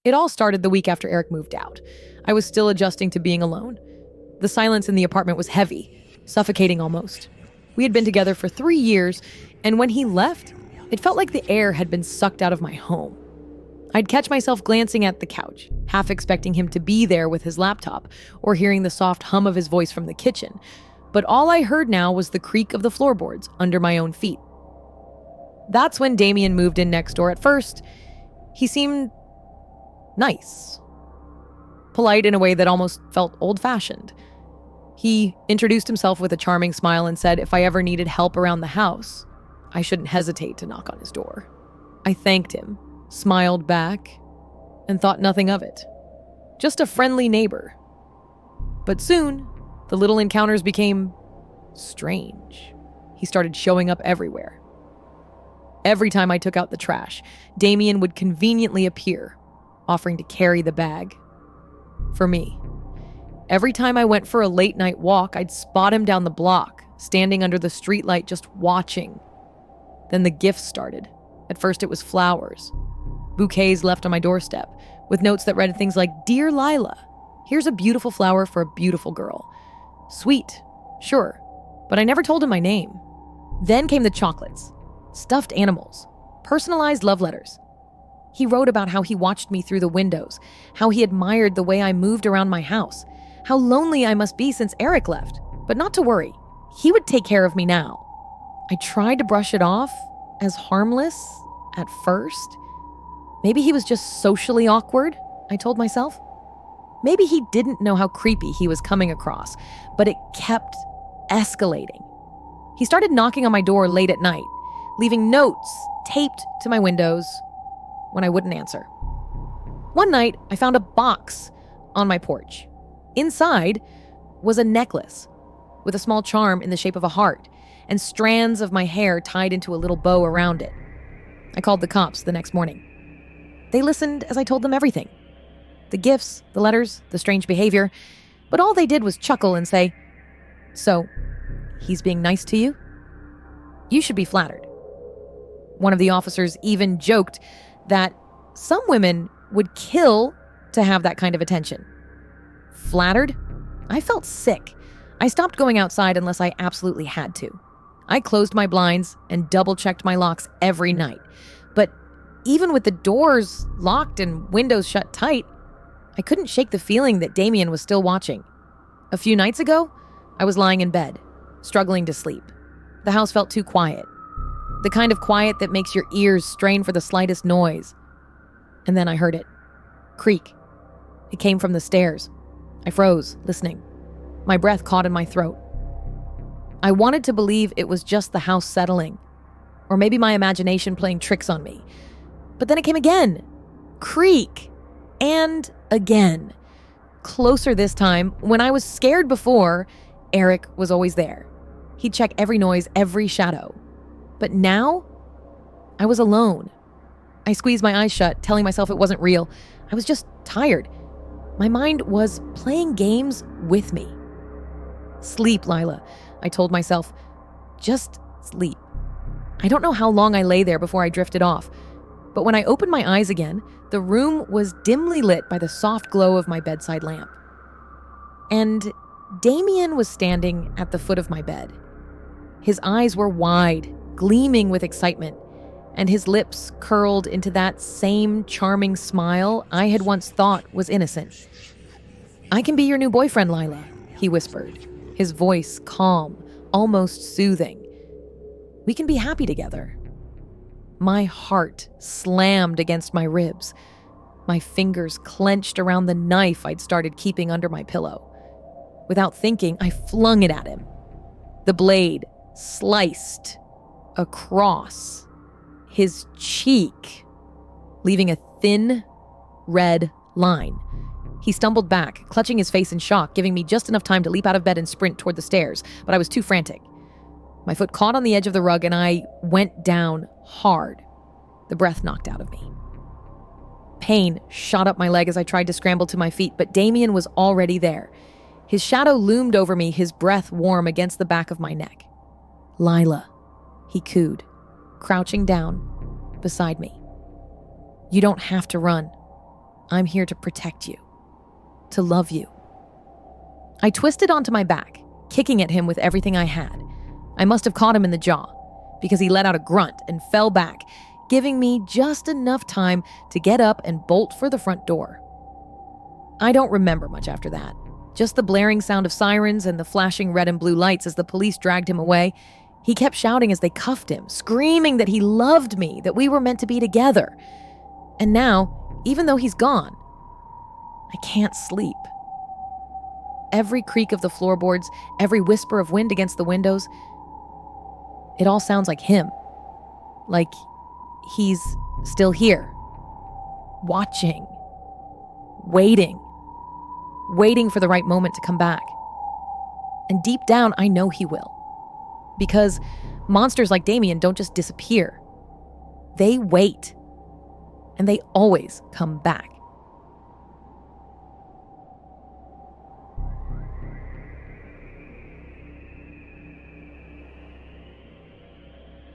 It all started the week after Eric moved out. I was still adjusting to being alone. The silence in the apartment was heavy, suffocating almost. We had been together for 3 years, and when he left, it felt like the air had been sucked out of my home. I'd catch myself glancing at the couch, half expecting him to be there with his laptop, or hearing the soft hum of his voice from the kitchen. But all I heard now was the creak of the floorboards under my own feet. That's when Damien moved in next door. At first, he seemed nice. Polite in a way that almost felt old-fashioned. He introduced himself with a charming smile and said if I ever needed help around the house, I shouldn't hesitate to knock on his door. I thanked him, smiled back, and thought nothing of it. Just a friendly neighbor. But soon, the little encounters became strange. He started showing up everywhere. Every time I took out the trash, Damien would conveniently appear, offering to carry the bag. For me. Every time I went for a late-night walk, I'd spot him down the block, standing under the streetlight just watching. Then the gifts started. At first it was flowers. Bouquets left on my doorstep, with notes that read things like, "Dear Lila, here's a beautiful flower for a beautiful girl." Sweet, sure, but I never told him my name. Then came the chocolates, stuffed animals, personalized love letters. He wrote about how he watched me through the windows, how he admired the way I moved around my house, how lonely I must be since Eric left, but not to worry. He would take care of me now. I tried to brush it off as harmless at first. Maybe he was just socially awkward, I told myself. Maybe he didn't know how creepy he was coming across, but it kept escalating. He started knocking on my door late at night, leaving notes taped to my windows when I wouldn't answer. One night, I found a box on my porch. Inside was a necklace with a small charm in the shape of a heart and strands of my hair tied into a little bow around it. I called the cops the next morning. They listened as I told them everything. The gifts, the letters, the strange behavior, but all they did was chuckle and say, "So, he's being nice to you? You should be flattered." One of the officers even joked that some women would kill to have that kind of attention. Flattered? I felt sick. I stopped going outside unless I absolutely had to. I closed my blinds and double-checked my locks every night. But even with the doors locked and windows shut tight, I couldn't shake the feeling that Damien was still watching. A few nights ago, I was lying in bed, struggling to sleep. The house felt too quiet. The kind of quiet that makes your ears strain for the slightest noise. And then I heard it. Creak. It came from the stairs. I froze, listening. My breath caught in my throat. I wanted to believe it was just the house settling, or maybe my imagination playing tricks on me. But then it came again. Creak. And again. Closer this time. When I was scared before, Eric was always there. He'd check every noise, every shadow. But now, I was alone. I squeezed my eyes shut, telling myself it wasn't real. I was just tired. My mind was playing games with me. Sleep, Lila, I told myself. Just sleep. I don't know how long I lay there before I drifted off. But when I opened my eyes again, the room was dimly lit by the soft glow of my bedside lamp. And Damien was standing at the foot of my bed. His eyes were wide, gleaming with excitement, and his lips curled into that same charming smile I had once thought was innocent. "I can be your new boyfriend, Lila," he whispered, his voice calm, almost soothing. "We can be happy together." My heart slammed against my ribs. My fingers clenched around the knife I'd started keeping under my pillow. Without thinking, I flung it at him. The blade sliced across his cheek, leaving a thin, red line. He stumbled back, clutching his face in shock, giving me just enough time to leap out of bed and sprint toward the stairs, but I was too frantic. My foot caught on the edge of the rug and I went down hard. The breath knocked out of me. Pain shot up my leg as I tried to scramble to my feet, but Damien was already there. His shadow loomed over me, his breath warm against the back of my neck. "Lila," he cooed, crouching down beside me. "You don't have to run. I'm here to protect you, to love you. I twisted onto my back, kicking at him with everything I had. I must have caught him in the jaw, because he let out a grunt and fell back, giving me just enough time to get up and bolt for the front door. I don't remember much after that. Just the blaring sound of sirens and the flashing red and blue lights as the police dragged him away. He kept shouting as they cuffed him, screaming that he loved me, that we were meant to be together. And now, even though he's gone, I can't sleep. Every creak of the floorboards, every whisper of wind against the windows, it all sounds like him. Like he's still here, watching, waiting for the right moment to come back. And deep down, I know he will. Because monsters like Damien don't just disappear. They wait. And they always come back.